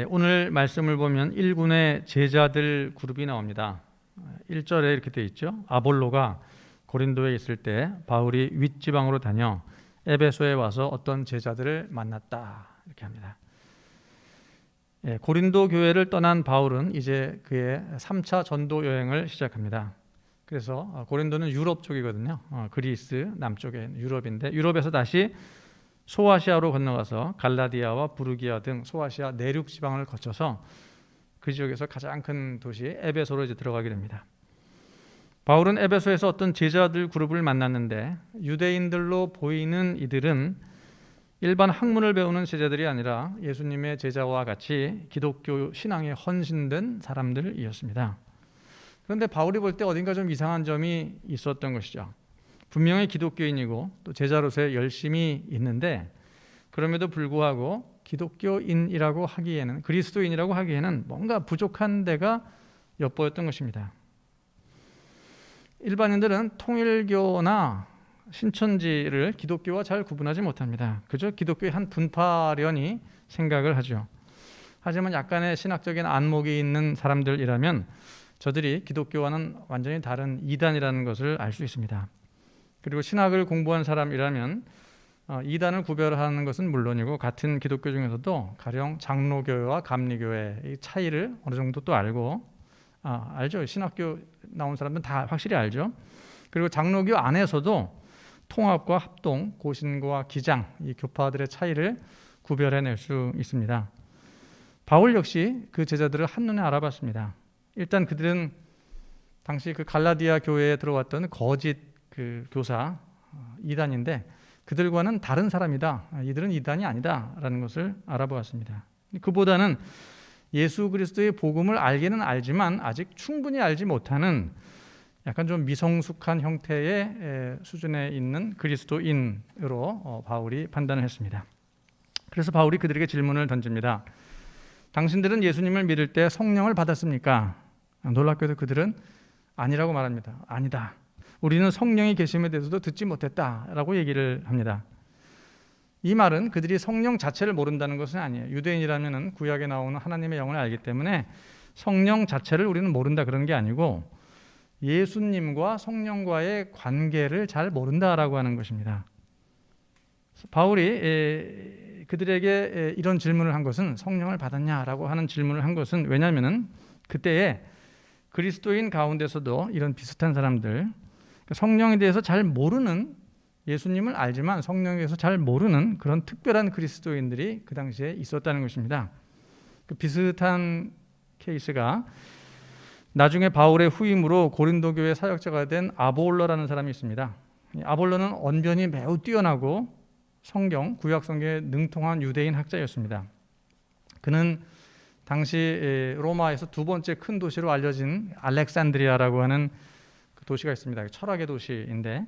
오늘 말씀을 보면 1군의 제자들 그룹이 나옵니다. 1절에 이렇게 되어 있죠. 아볼로가 고린도에 있을 때 바울이 윗지방으로 다녀 에베소에 와서 어떤 제자들을 만났다 이렇게 합니다. 고린도 교회를 떠난 바울은 이제 그의 3차 전도 여행을 시작합니다. 그래서 고린도는 유럽 쪽이거든요. 그리스 남쪽에 유럽인데 유럽에서 다시 소아시아로 건너가서 갈라디아와 부르기아 등 소아시아 내륙 지방을 거쳐서 그 지역에서 가장 큰 도시 에베소로 이제 들어가게 됩니다. 바울은 에베소에서 어떤 제자들 그룹을 만났는데 유대인들로 보이는 이들은 일반 학문을 배우는 제자들이 아니라 예수님의 제자와 같이 기독교 신앙에 헌신된 사람들이었습니다. 그런데 바울이 볼 때 어딘가 좀 이상한 점이 있었던 것이죠. 분명히 기독교인이고 또 제자로서의 열심이 있는데 그럼에도 불구하고 기독교인이라고 하기에는 그리스도인이라고 하기에는 뭔가 부족한 데가 엿보였던 것입니다. 일반인들은 통일교나 신천지를 기독교와 잘 구분하지 못합니다. 그저 기독교의 한 분파련이 생각을 하죠. 하지만 약간의 신학적인 안목이 있는 사람들이라면 저들이 기독교와는 완전히 다른 이단이라는 것을 알 수 있습니다. 그리고 신학을 공부한 사람이라면 이단을 구별하는 것은 물론이고 같은 기독교 중에서도 가령 장로교회와 감리교회의 차이를 어느 정도 또 알고 알죠. 신학교 나온 사람들은 다 확실히 알죠. 그리고 장로교 안에서도 통합과 합동, 고신과 기장 이 교파들의 차이를 구별해낼 수 있습니다. 바울 역시 그 제자들을 한눈에 알아봤습니다. 일단 그들은 당시 그 갈라디아 교회에 들어왔던 거짓 그 교사 이단인데 그들과는 다른 사람이다. 이들은 이단이 아니다라는 것을 알아보았습니다. 그보다는 예수 그리스도의 복음을 알기는 알지만 아직 충분히 알지 못하는 약간 좀 미성숙한 형태의 수준에 있는 그리스도인으로 바울이 판단을 했습니다. 그래서 바울이 그들에게 질문을 던집니다. 당신들은 예수님을 믿을 때 성령을 받았습니까? 놀랍게도 그들은 아니라고 말합니다. 아니다. 우리는 성령이 계심에 대해서도 듣지 못했다라고 얘기를 합니다. 이 말은 그들이 성령 자체를 모른다는 것은 아니에요. 유대인이라면 구약에 나오는 하나님의 영을 알기 때문에 성령 자체를 우리는 모른다 그런 게 아니고 예수님과 성령과의 관계를 잘 모른다라고 하는 것입니다. 바울이 그들에게 이런 질문을 한 것은 성령을 받았냐라고 하는 질문을 한 것은 왜냐하면 그때에 그리스도인 가운데서도 이런 비슷한 사람들 성령에 대해서 잘 모르는 예수님을 알지만 성령에 대해서 잘 모르는 그런 특별한 그리스도인들이 그 당시에 있었다는 것입니다. 그 비슷한 케이스가 나중에 바울의 후임으로 고린도 교회 사역자가 된 아볼로라는 사람이 있습니다. 아볼로는 언변이 매우 뛰어나고 구약 성경에 능통한 유대인 학자였습니다. 그는 당시 로마에서 두 번째 큰 도시로 알려진 알렉산드리아라고 하는 그 도시가 있습니다. 철학의 도시인데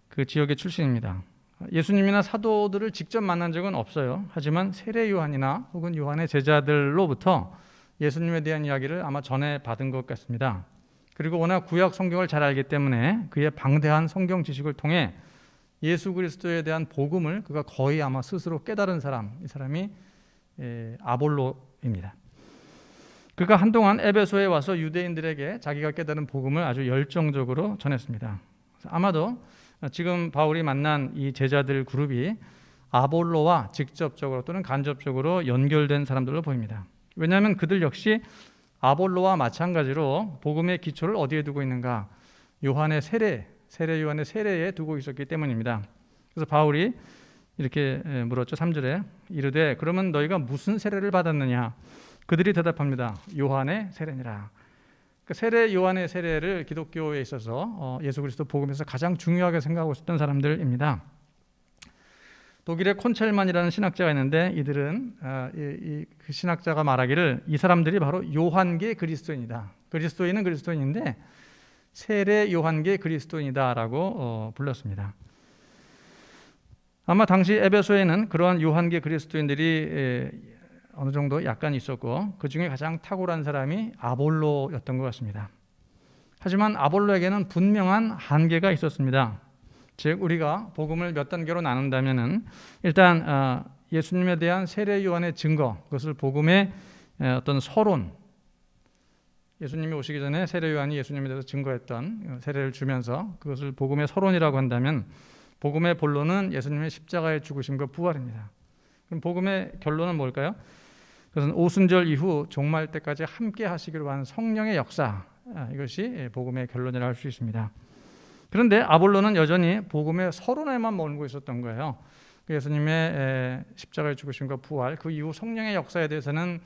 그 지역의 출신입니다. 예수님이나 사도들을 직접 만난 적은 없어요. 하지만 세례 요한이나 혹은 요한의 제자들로부터 예수님에 대한 이야기를 아마 전해 받은 것 같습니다. 그리고 워낙 구약 성경을 잘 알기 때문에 그의 방대한 성경 지식을 통해 예수 그리스도에 대한 복음을 그가 거의 아마 스스로 깨달은 사람, 이 사람이 아볼로입니다. 그가 한동안 에베소에 와서 유대인들에게 자기가 깨달은 복음을 아주 열정적으로 전했습니다. 아마도 지금 바울이 만난 이 제자들 그룹이 아볼로와 직접적으로 또는 간접적으로 연결된 사람들로 보입니다. 왜냐하면 그들 역시 아볼로와 마찬가지로 복음의 기초를 어디에 두고 있는가? 요한의 세례 요한의 세례에 두고 있었기 때문입니다. 그래서 바울이 이렇게 물었죠. 3절에 이르되 그러면 너희가 무슨 세례를 받았느냐? 그들이 대답합니다. 요한의 세례니라. 세례 요한의 세례를 기독교에 있어서 예수 그리스도 복음에서 가장 중요하게 생각하고 있었던 사람들입니다. 독일의 콘첼만이라는 신학자가 있는데 이들은 그 신학자가 말하기를 이 사람들이 바로 요한계 그리스도인이다. 그리스도인은 그리스도인인데 세례 요한계 그리스도인이다라고 불렀습니다. 아마 당시 에베소에는 그러한 요한계 그리스도인들이 어느 정도 약간 있었고 그 중에 가장 탁월한 사람이 아볼로였던 것 같습니다. 하지만 아볼로에게는 분명한 한계가 있었습니다. 즉 우리가 복음을 몇 단계로 나눈다면은 일단 예수님에 대한 세례 요한의 증거, 그것을 복음의 어떤 서론, 예수님이 오시기 전에 세례 요한이 예수님에 대해서 증거했던 세례를 주면서 그것을 복음의 서론이라고 한다면, 복음의 본론은 예수님의 십자가의 죽으심과 부활입니다. 그럼 복음의 결론은 뭘까요? 그것은 오순절 이후 종말 때까지 함께 하시기로 한 성령의 역사, 이것이 복음의 결론이라 할 수 있습니다. 그런데 아볼로는 여전히 복음의 서론에만 머물고 있었던 거예요. 예수님의 십자가의 죽으심과 부활, 그 이후 성령의 역사에 대해서는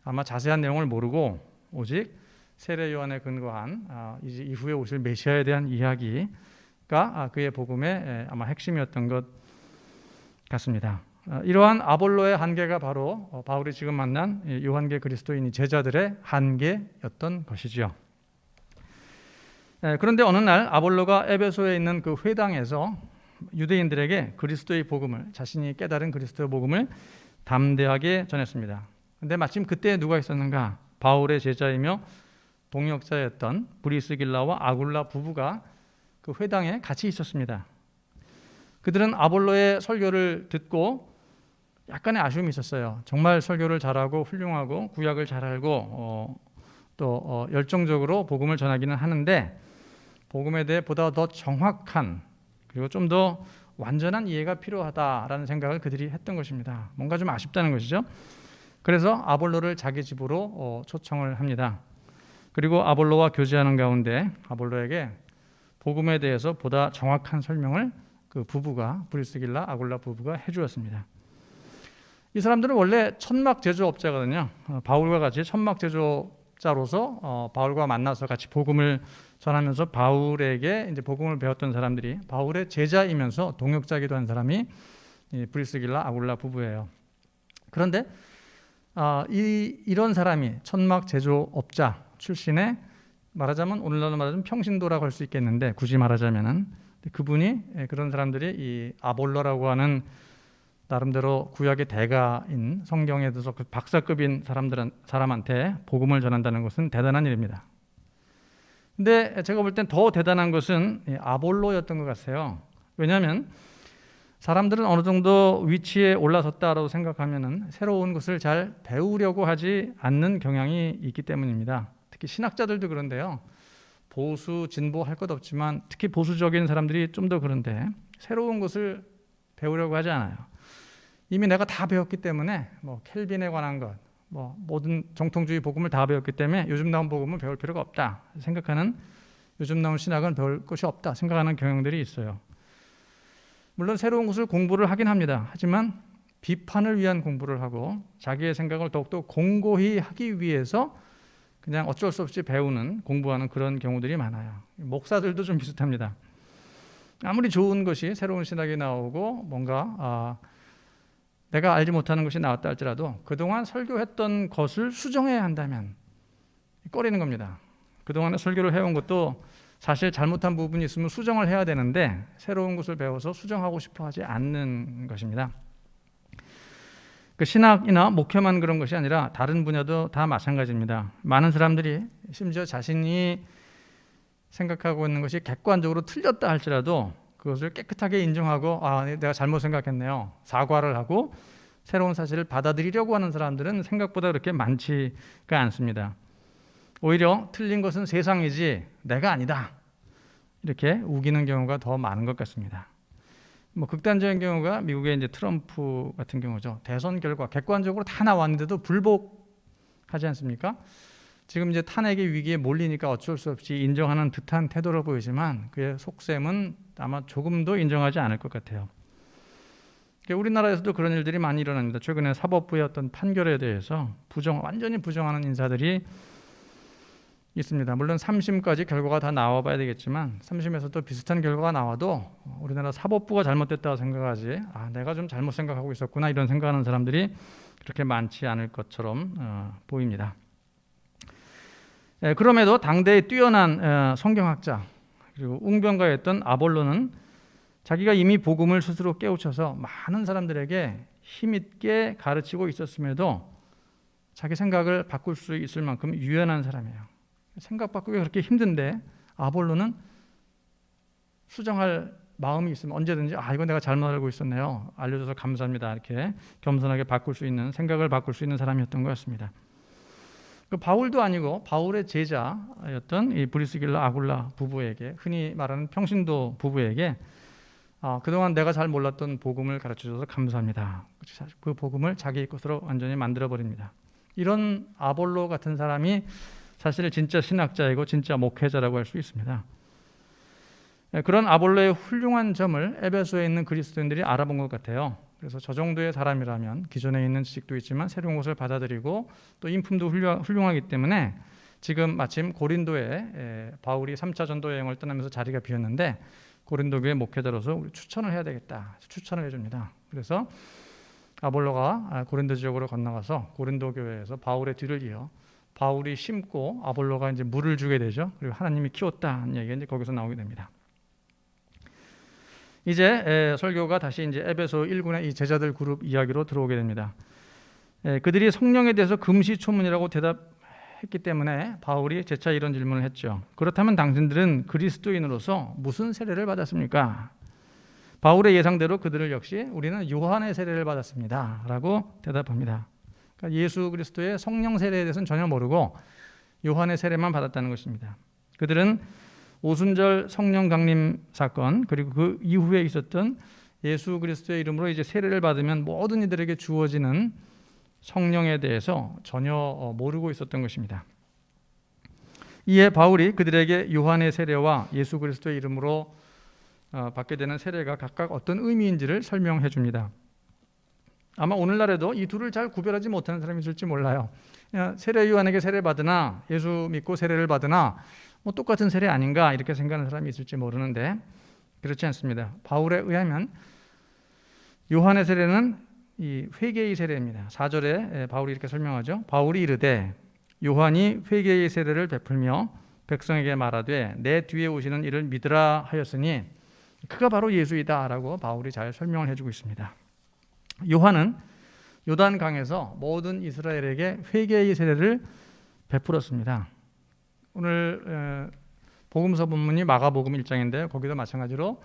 아마 자세한 내용을 모르고 오직 세례 요한에 근거한 이제 이후에 오실 메시아에 대한 이야기가 그의 복음의 아마 핵심이었던 것 같습니다. 이러한 아볼로의 한계가 바로 바울이 지금 만난 요한계 그리스도인이 제자들의 한계였던 것이죠. 그런데 어느 날 아볼로가 에베소에 있는 그 회당에서 유대인들에게 그리스도의 복음을, 자신이 깨달은 그리스도의 복음을 담대하게 전했습니다. 그런데 마침 그때 누가 있었는가? 바울의 제자이며 동역자였던 브리스길라와 아굴라 부부가 그 회당에 같이 있었습니다. 그들은 아볼로의 설교를 듣고 약간의 아쉬움이 있었어요. 정말 설교를 잘하고 훌륭하고 구약을 잘 알고 또 열정적으로 복음을 전하기는 하는데, 복음에 대해 보다 더 정확한 그리고 좀 더 완전한 이해가 필요하다라는 생각을 그들이 했던 것입니다. 뭔가 좀 아쉽다는 것이죠. 그래서 아볼로를 자기 집으로 초청을 합니다. 그리고 아볼로와 교제하는 가운데 아볼로에게 복음에 대해서 보다 정확한 설명을 그 부부가, 브리스길라 아굴라 부부가 해주었습니다. 이 사람들은 원래 천막 제조업자거든요. 바울과 같이 천막 제조업자로서 바울과 만나서 같이 복음을 전하면서 바울에게 이제 복음을 배웠던 사람들이, 바울의 제자이면서 동역자기도 한 사람이 브리스길라 아굴라 부부예요. 그런데 이런 사람이 천막 제조업자 출신의, 말하자면 오늘날로 말하자면 평신도라고 할 수 있겠는데, 굳이 말하자면은 그분이, 그런 사람들이 이 아볼로라고 하는 나름대로 구약의 대가인, 성경에 대해서 그 박사급인 사람한테 복음을 전한다는 것은 대단한 일입니다. 근데 제가 볼 땐 더 대단한 것은 아볼로였던 것 같아요. 왜냐하면 사람들은 어느 정도 위치에 올라섰다라고 생각하면은 새로운 것을 잘 배우려고 하지 않는 경향이 있기 때문입니다. 특히 신학자들도 그런데요. 보수, 진보 할 것 없지만 특히 보수적인 사람들이 좀 더 그런데 새로운 것을 배우려고 하지 않아요. 이미 내가 다 배웠기 때문에 켈빈에 관한 것, 모든 정통주의 복음을 다 배웠기 때문에 요즘 나온 복음은 배울 필요가 없다 생각하는, 요즘 나온 신학은 배울 것이 없다 생각하는 경향들이 있어요. 물론 새로운 것을 공부를 하긴 합니다. 하지만 비판을 위한 공부를 하고 자기의 생각을 더욱더 공고히 하기 위해서 그냥 어쩔 수 없이 배우는, 공부하는 그런 경우들이 많아요. 목사들도 좀 비슷합니다. 아무리 좋은 것이, 새로운 신학이 나오고 뭔가 내가 알지 못하는 것이 나왔다 할지라도 그동안 설교했던 것을 수정해야 한다면 꺼리는 겁니다. 그동안에 설교를 해온 것도 사실 잘못한 부분이 있으면 수정을 해야 되는데 새로운 것을 배워서 수정하고 싶어 하지 않는 것입니다. 그 신학이나 목회만 그런 것이 아니라 다른 분야도 다 마찬가지입니다. 많은 사람들이 심지어 자신이 생각하고 있는 것이 객관적으로 틀렸다 할지라도 그것을 깨끗하게 인정하고 내가 잘못 생각했네요, 사과를 하고 새로운 사실을 받아들이려고 하는 사람들은 생각보다 그렇게 많지가 않습니다. 오히려 틀린 것은 세상이지 내가 아니다 이렇게 우기는 경우가 더 많은 것 같습니다. 극단적인 경우가 미국의 이제 트럼프 같은 경우죠. 대선 결과 객관적으로 다 나왔는데도 불복하지 않습니까? 지금 이제 탄핵의 위기에 몰리니까 어쩔 수 없이 인정하는 듯한 태도를 보이지만 그의 속셈은 아마 조금도 인정하지 않을 것 같아요. 우리나라에서도 그런 일들이 많이 일어납니다. 최근에 사법부의 어떤 판결에 대해서 완전히 부정하는 인사들이 있습니다. 물론 3심까지 결과가 다 나와봐야 되겠지만 3심에서도 비슷한 결과가 나와도 우리나라 사법부가 잘못됐다고 생각하지 내가 좀 잘못 생각하고 있었구나 이런 생각하는 사람들이 그렇게 많지 않을 것처럼 보입니다. 그럼에도 당대의 뛰어난 성경학자 그리고 웅변가였던 아볼로는 자기가 이미 복음을 스스로 깨우쳐서 많은 사람들에게 힘있게 가르치고 있었음에도 자기 생각을 바꿀 수 있을 만큼 유연한 사람이에요. 생각 바꾸기가 그렇게 힘든데 아볼로는 수정할 마음이 있으면 언제든지 이건 내가 잘못 알고 있었네요. 알려줘서 감사합니다. 이렇게 겸손하게 바꿀 수 있는, 생각을 바꿀 수 있는 사람이었던 것 같습니다. 그 바울도 아니고 바울의 제자였던 이 브리스길라 아굴라 부부에게, 흔히 말하는 평신도 부부에게 그동안 내가 잘 몰랐던 복음을 가르쳐줘서 감사합니다. 그 복음을 자기 것으로 완전히 만들어버립니다. 이런 아볼로 같은 사람이 사실 진짜 신학자이고 진짜 목회자라고 할 수 있습니다. 그런 아볼로의 훌륭한 점을 에베소에 있는 그리스도인들이 알아본 것 같아요. 그래서 저 정도의 사람이라면 기존에 있는 지식도 있지만 새로운 것을 받아들이고 또 인품도 훌륭하기 때문에 지금 마침 고린도에 바울이 3차 전도 여행을 떠나면서 자리가 비었는데 고린도 교회 목회자로서 우리 추천을 해야 되겠다. 추천을 해줍니다. 그래서 아볼로가 고린도 지역으로 건너가서 고린도 교회에서 바울의 뒤를 이어 바울이 심고 아볼로가 이제 물을 주게 되죠. 그리고 하나님이 키웠다는 얘기가 이제 거기서 나오게 됩니다. 이제 설교가 다시 이제 에베소 1군의 이 제자들 그룹 이야기로 들어오게 됩니다. 그들이 성령에 대해서 금시초문이라고 대답했기 때문에 바울이 재차 이런 질문을 했죠. 그렇다면 당신들은 그리스도인으로서 무슨 세례를 받았습니까? 바울의 예상대로 그들을 역시 우리는 요한의 세례를 받았습니다 라고 대답합니다. 그러니까 예수 그리스도의 성령 세례에 대해서는 전혀 모르고 요한의 세례만 받았다는 것입니다. 그들은 오순절 성령 강림 사건, 그리고 그 이후에 있었던 예수 그리스도의 이름으로 이제 세례를 받으면 모든 이들에게 주어지는 성령에 대해서 전혀 모르고 있었던 것입니다. 이에 바울이 그들에게 요한의 세례와 예수 그리스도의 이름으로 받게 되는 세례가 각각 어떤 의미인지를 설명해 줍니다. 아마 오늘날에도 이 둘을 잘 구별하지 못하는 사람이 있을지 몰라요. 세례 요한에게 세례 받으나 예수 믿고 세례를 받으나 똑같은 세례 아닌가 이렇게 생각하는 사람이 있을지 모르는데 그렇지 않습니다. 바울에 의하면 요한의 세례는 이 회개의 세례입니다. 4절에 바울이 이렇게 설명하죠. 바울이 이르되 요한이 회개의 세례를 베풀며 백성에게 말하되 내 뒤에 오시는 이를 믿으라 하였으니 그가 바로 예수이다 라고 바울이 잘 설명을 해주고 있습니다. 요한은 요단강에서 모든 이스라엘에게 회개의 세례를 베풀었습니다. 오늘 복음서 본문이 마가복음 1장인데요. 거기도 마찬가지로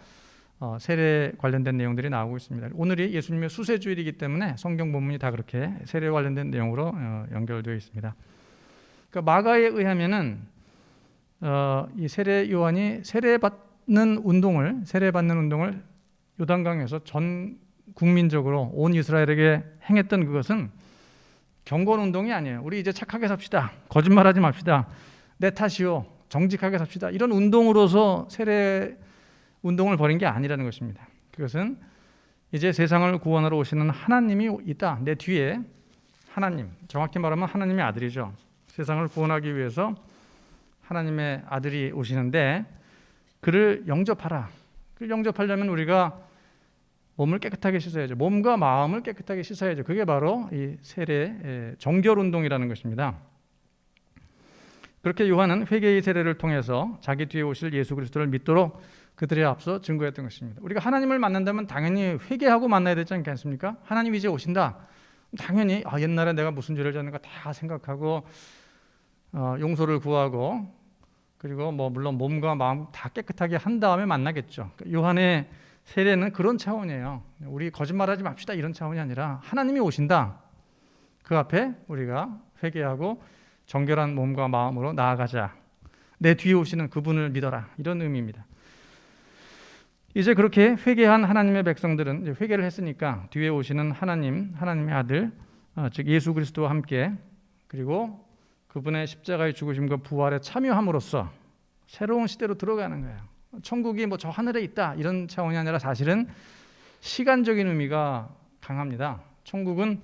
세례 관련된 내용들이 나오고 있습니다. 오늘이 예수님의 수세주일이기 때문에 성경 본문이 다 그렇게 세례 관련된 내용으로 연결되어 있습니다. 그러니까 마가에 의하면은 이 세례 요한이 세례받는 운동을 요단강에서 전 국민적으로 온 이스라엘에게 행했던 그것은 경건 운동이 아니에요. 우리 이제 착하게 삽시다. 거짓말하지 맙시다. 내 탓이요. 정직하게 삽시다. 이런 운동으로서 세례 운동을 벌인 게 아니라는 것입니다. 그것은 이제 세상을 구원하러 오시는 하나님이 있다. 내 뒤에 하나님, 정확히 말하면 하나님의 아들이죠. 세상을 구원하기 위해서 하나님의 아들이 오시는데 그를 영접하라. 그를 영접하려면 우리가 몸을 깨끗하게 씻어야죠. 몸과 마음을 깨끗하게 씻어야죠. 그게 바로 이 세례 정결 운동이라는 것입니다. 그렇게 요한은 회개의 세례를 통해서 자기 뒤에 오실 예수 그리스도를 믿도록 그들의 앞서 증거했던 것입니다. 우리가 하나님을 만난다면 당연히 회개하고 만나야 되지 않겠습니까? 하나님이 이제 오신다. 당연히 옛날에 내가 무슨 죄를 졌는가 다 생각하고 용서를 구하고 그리고 물론 몸과 마음 다 깨끗하게 한 다음에 만나겠죠. 요한의 세례는 그런 차원이에요. 우리 거짓말하지 맙시다 이런 차원이 아니라 하나님이 오신다. 그 앞에 우리가 회개하고 정결한 몸과 마음으로 나아가자. 내 뒤에 오시는 그분을 믿어라. 이런 의미입니다. 이제 그렇게 회개한 하나님의 백성들은 이제 회개를 했으니까 뒤에 오시는 하나님의 아들, 즉 예수 그리스도와 함께 그리고 그분의 십자가의 죽으심과 부활에 참여함으로써 새로운 시대로 들어가는 거예요. 천국이 저 하늘에 있다 이런 차원이 아니라 사실은 시간적인 의미가 강합니다. 천국은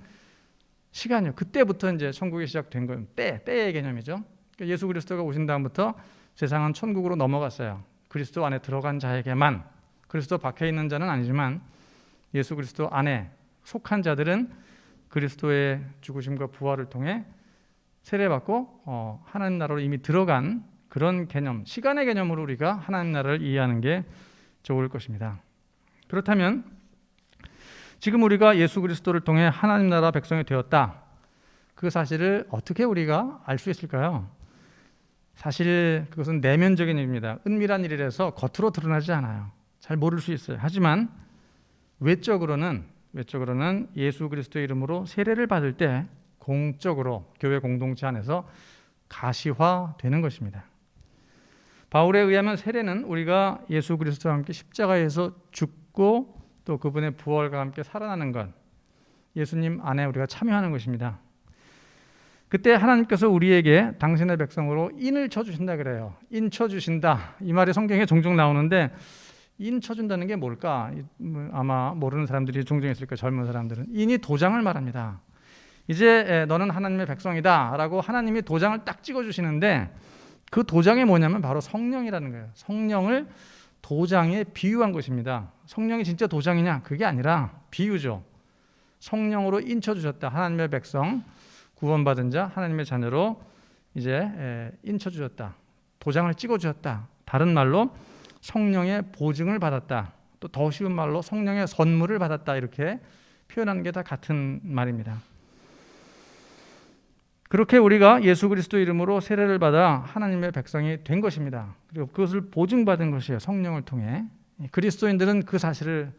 시간이요. 그때부터 이제 천국이 시작된 거예요. 때의 개념이죠. 그러니까 예수 그리스도가 오신 다음부터 세상은 천국으로 넘어갔어요. 그리스도 안에 들어간 자에게만, 그리스도 밖에 있는 자는 아니지만 예수 그리스도 안에 속한 자들은 그리스도의 죽으심과 부활을 통해 세례받고 하나님 나라로 이미 들어간 그런 개념, 시간의 개념으로 우리가 하나님 나라를 이해하는 게 좋을 것입니다. 그렇다면 지금 우리가 예수 그리스도를 통해 하나님 나라 백성이 되었다. 그 사실을 어떻게 우리가 알 수 있을까요? 사실 그것은 내면적인 일입니다. 은밀한 일이라서 겉으로 드러나지 않아요. 잘 모를 수 있어요. 하지만 외적으로는 예수 그리스도의 이름으로 세례를 받을 때 공적으로 교회 공동체 안에서 가시화되는 것입니다. 바울에 의하면 세례는 우리가 예수 그리스도와 함께 십자가에서 죽고 또 그분의 부활과 함께 살아나는 것, 예수님 안에 우리가 참여하는 것입니다. 그때 하나님께서 우리에게 당신의 백성으로 인을 쳐주신다 그래요. 인 쳐주신다. 이 말이 성경에 종종 나오는데 인 쳐준다는 게 뭘까? 아마 모르는 사람들이 종종 있을 거예요. 젊은 사람들은. 인이 도장을 말합니다. 이제 너는 하나님의 백성이다 라고 하나님이 도장을 딱 찍어주시는데 그 도장이 뭐냐면 바로 성령이라는 거예요. 성령을 도장에 비유한 것입니다. 성령이 진짜 도장이냐? 그게 아니라 비유죠. 성령으로 인쳐주셨다. 하나님의 백성, 구원받은 자, 하나님의 자녀로 이제 인쳐주셨다. 도장을 찍어주셨다. 다른 말로 성령의 보증을 받았다. 또 더 쉬운 말로 성령의 선물을 받았다. 이렇게 표현하는 게 다 같은 말입니다. 그렇게 우리가 예수 그리스도 이름으로 세례를 받아 하나님의 백성이 된 것입니다. 그리고 그것을 보증받은 것이에요. 성령을 통해. 그리스도인들은 그 사실을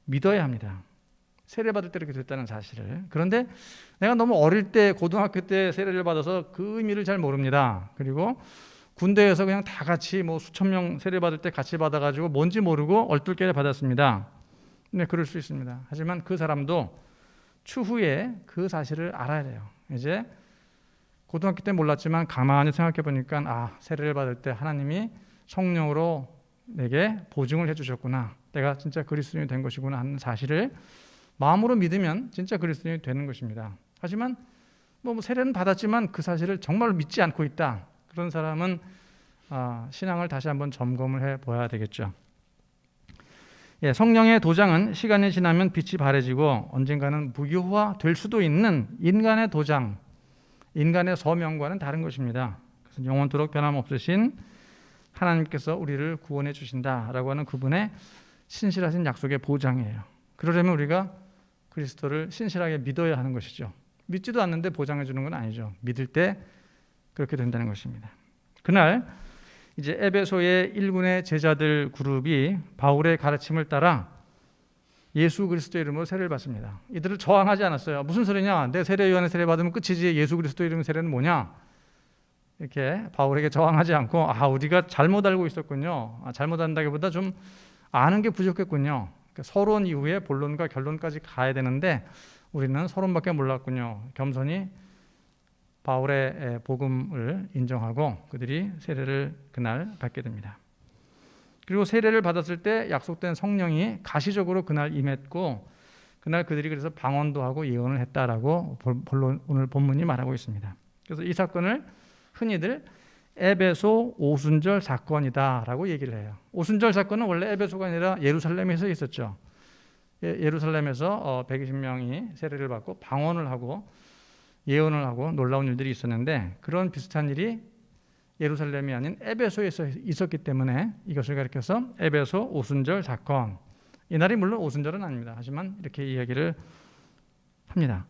믿어야 합니다. 세례 받을 때 이렇게 됐다는 사실을. 그런데 내가 너무 어릴 때 고등학교 때 세례를 받아서 그 의미를 잘 모릅니다. 그리고 군대에서 그냥 다 같이 뭐 수천 명 세례 받을 때 같이 받아가지고 뭔지 모르고 얼떨결에 받았습니다. 네, 그럴 수 있습니다. 하지만 그 사람도 추후에 그 사실을 알아야 돼요. 이제 고등학교 때 몰랐지만 가만히 생각해 보니까 세례를 받을 때 하나님이 성령으로 내게 보증을 해주셨구나. 내가 진짜 그리스도인이 된 것이구나 하는 사실을 마음으로 믿으면 진짜 그리스도인이 되는 것입니다. 하지만 뭐 세례는 받았지만 그 사실을 정말로 믿지 않고 있다. 그런 사람은 신앙을 다시 한번 점검을 해봐야 되겠죠. 성령의 도장은 시간이 지나면 빛이 바래지고 언젠가는 무효화될 수도 있는 인간의 도장, 인간의 서명과는 다른 것입니다. 그래서 영원토록 변함없으신 하나님께서 우리를 구원해 주신다라고 하는 그분의 신실하신 약속의 보장이에요. 그러려면 우리가 그리스도를 신실하게 믿어야 하는 것이죠. 믿지도 않는데 보장해 주는 건 아니죠. 믿을 때 그렇게 된다는 것입니다. 그날 이제 에베소의 1군의 제자들 그룹이 바울의 가르침을 따라 예수 그리스도 이름으로 세례를 받습니다. 이들을 저항하지 않았어요. 무슨 소리냐? 내 세례 요한의 세례 받으면 끝이지. 예수 그리스도 이름 세례는 뭐냐? 이렇게 바울에게 저항하지 않고 우리가 잘못 알고 있었군요. 잘못 안다기보다 좀 아는 게 부족했군요. 그러니까 서론 이후에 본론과 결론까지 가야 되는데 우리는 서론밖에 몰랐군요. 겸손히 바울의 복음을 인정하고 그들이 세례를 그날 받게 됩니다. 그리고 세례를 받았을 때 약속된 성령이 가시적으로 그날 임했고 그날 그들이 그래서 방언도 하고 예언을 했다라고 오늘 본문이 말하고 있습니다. 그래서 이 사건을 흔히들 에베소 오순절 사건이다라고 얘기를 해요. 오순절 사건은 원래 에베소가 아니라 예루살렘에서 있었죠. 예루살렘에서 120명이 세례를 받고 방언을 하고 예언을 하고 놀라운 일들이 있었는데 그런 비슷한 일이 예루살렘이 아닌 에베소에서 있었기 때문에 이것을 가리켜서 에베소 오순절 사건. 이날이 물론 오순절은 아닙니다. 하지만 이렇게 이야기를 합니다.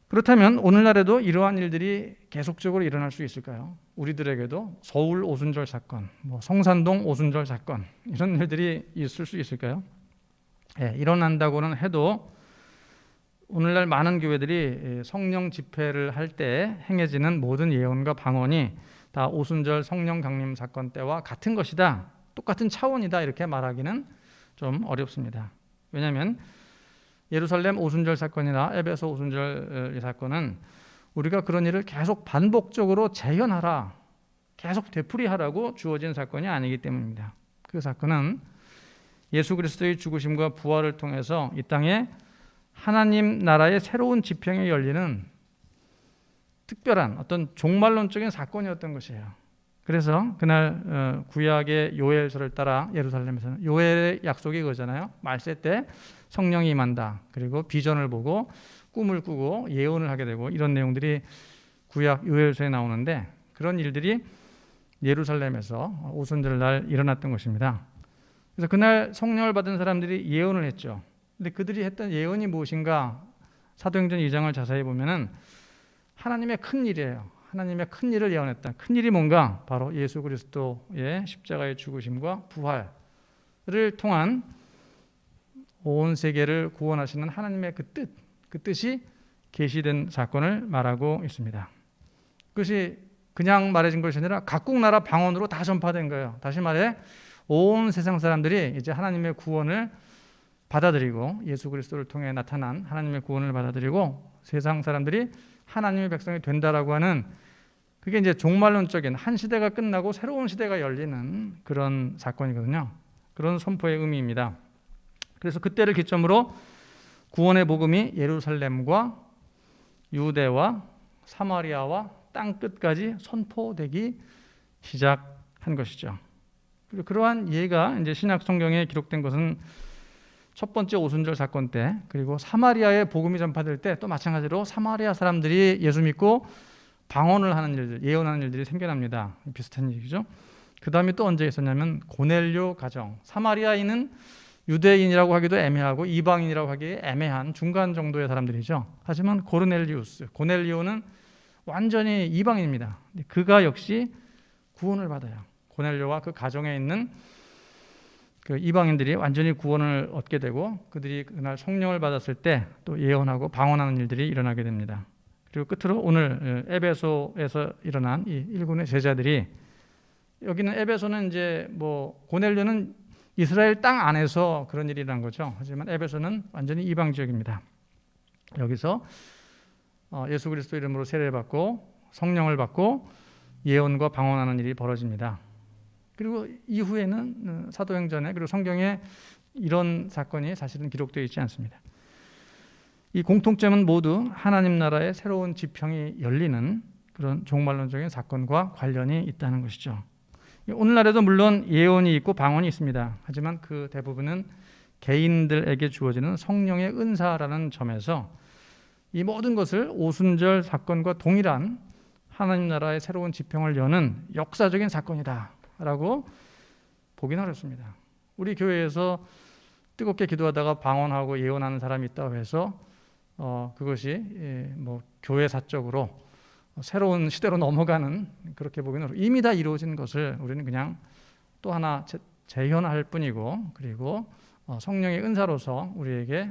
그렇다면 오늘날에도 이러한 일들이 계속적으로 일어날 수 있을까요? 우리들에게도 서울 오순절 사건, 성산동 오순절 사건 이런 일들이 있을 수 있을까요? 일어난다고는 해도 오늘날 많은 교회들이 성령 집회를 할 때 행해지는 모든 예언과 방언이 다 오순절 성령 강림 사건 때와 같은 것이다, 똑같은 차원이다 이렇게 말하기는 좀 어렵습니다. 왜냐하면 예루살렘 오순절 사건이나 에베소 오순절 사건은 우리가 그런 일을 계속 반복적으로 재현하라, 계속 되풀이하라고 주어진 사건이 아니기 때문입니다. 그 사건은 예수 그리스도의 죽으심과 부활을 통해서 이 땅에 하나님 나라의 새로운 지평이 열리는 특별한 어떤 종말론적인 사건이었던 것이에요. 그래서 그날 구약의 요엘서를 따라 예루살렘에서는 요엘의 약속이 그거잖아요. 말세 때 성령이 임한다. 그리고 비전을 보고 꿈을 꾸고 예언을 하게 되고 이런 내용들이 구약 요엘서에 나오는데 그런 일들이 예루살렘에서 오순절 날 일어났던 것입니다. 그래서 그날 성령을 받은 사람들이 예언을 했죠. 근데 그들이 했던 예언이 무엇인가? 사도행전 2장을 자세히 보면은 하나님의 큰 일이에요. 하나님의 큰 일을 예언했다. 큰 일이 뭔가? 바로 예수 그리스도의 십자가의 죽으심과 부활. 통한 온 세계를 구원하시는 하나님의 그 뜻이 계시된 사건을 말하고 있습니다. 그것이 그냥 말해진 것이 아니라 각국 나라 방언으로 다 전파된 거예요. 다시 말해 온 세상 사람들이 이제 하나님의 구원을 받아들이고 예수 그리스도를 통해 나타난 하나님의 구원을 받아들이고 세상 사람들이 하나님의 백성이 된다라고 하는, 그게 이제 종말론적인 한 시대가 끝나고 새로운 시대가 열리는 그런 사건이거든요. 그런 선포의 의미입니다. 그래서 그때를 기점으로 구원의 복음이 예루살렘과 유대와 사마리아와 땅 끝까지 선포되기 시작한 것이죠. 그리고 그러한 예가 이제 신약 성경에 기록된 것은 첫 번째 오순절 사건 때, 그리고 사마리아에 복음이 전파될 때 또 마찬가지로 사마리아 사람들이 예수 믿고 방언을 하는 일들, 예언하는 일들이 생겨납니다. 비슷한 얘기죠. 그 다음에 또 언제 있었냐면 고넬료 가정. 사마리아인은 유대인이라고 하기도 애매하고 이방인이라고 하기에 애매한 중간 정도의 사람들이죠. 하지만 고넬리오는 완전히 이방인입니다. 그가 역시 구원을 받아요. 고넬료와 그 가정에 있는 그 이방인들이 완전히 구원을 얻게 되고 그들이 그날 성령을 받았을 때 또 예언하고 방언하는 일들이 일어나게 됩니다. 그리고 끝으로 오늘 에베소에서 일어난 이 일군의 제자들이, 여기는 에베소는 이제 뭐 고넬료는 이스라엘 땅 안에서 그런 일이 일어난 거죠. 하지만 에베소는 완전히 이방 지역입니다. 여기서 예수 그리스도 이름으로 세례받고 성령을 받고 예언과 방언하는 일이 벌어집니다. 그리고 이후에는 사도행전에 그리고 성경에 이런 사건이 사실은 기록되어 있지 않습니다. 이 공통점은 모두 하나님 나라의 새로운 지평이 열리는 그런 종말론적인 사건과 관련이 있다는 것이죠. 오늘날에도 물론 예언이 있고 방언이 있습니다. 하지만 그 대부분은 개인들에게 주어지는 성령의 은사라는 점에서 이 모든 것을 오순절 사건과 동일한 하나님 나라의 새로운 지평을 여는 역사적인 사건이다라고 보기는 어렵습니다. 우리 교회에서 뜨겁게 기도하다가 방언하고 예언하는 사람이 있다고 해서 그것이 뭐 교회사적으로 새로운 시대로 넘어가는, 그렇게 보기는 어렵고 이미 다 이루어진 것을 우리는 그냥 또 하나 재현할 뿐이고, 그리고 성령의 은사로서 우리에게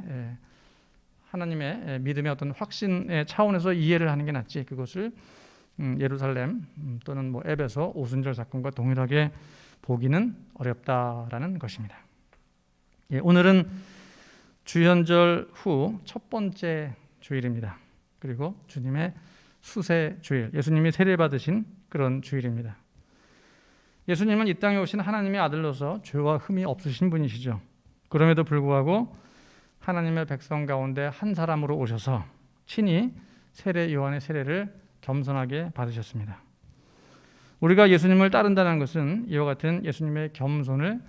하나님의 믿음의 어떤 확신의 차원에서 이해를 하는 게 낫지, 그것을 예루살렘 또는 뭐 에베소 오순절 사건과 동일하게 보기는 어렵다라는 것입니다. 오늘은 주현절 후 첫 번째 주일입니다. 그리고 주님의 수세 주일, 예수님이 세례받으신 그런 주일입니다. 예수님은 이 땅에 오신 하나님의 아들로서 죄와 흠이 없으신 분이시죠. 그럼에도 불구하고 하나님의 백성 가운데 한 사람으로 오셔서 친히 세례 요한의 세례를 겸손하게 받으셨습니다. 우리가 예수님을 따른다는 것은 이와 같은 예수님의 겸손을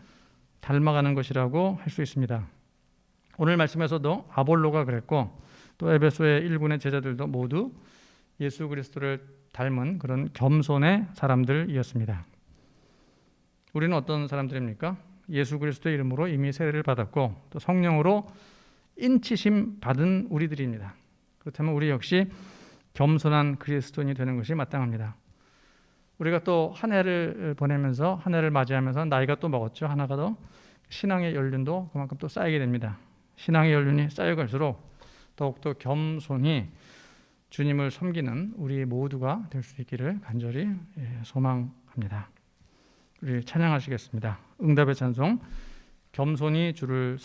닮아가는 것이라고 할 수 있습니다. 오늘 말씀에서도 아볼로가 그랬고 또 에베소의 일군의 제자들도 모두 예수 그리스도를 닮은 그런 겸손의 사람들이었습니다. 우리는 어떤 사람들입니까? 예수 그리스도의 이름으로 이미 세례를 받았고 또 성령으로 인치심 받은 우리들입니다. 그렇다면 우리 역시 겸손한 그리스도인이 되는 것이 마땅합니다. 우리가 또 한 해를 보내면서 한 해를 맞이하면서 나이가 또 먹었죠. 하나가 더 신앙의 연륜도 그만큼 또 쌓이게 됩니다. 신앙의 연륜이 쌓여갈수록 더욱더 겸손히 주님을 섬기는 우리 모두가 될 수 있기를 간절히 소망합니다. 우리 찬양하시겠습니다. 응답의 찬송, 겸손히 주를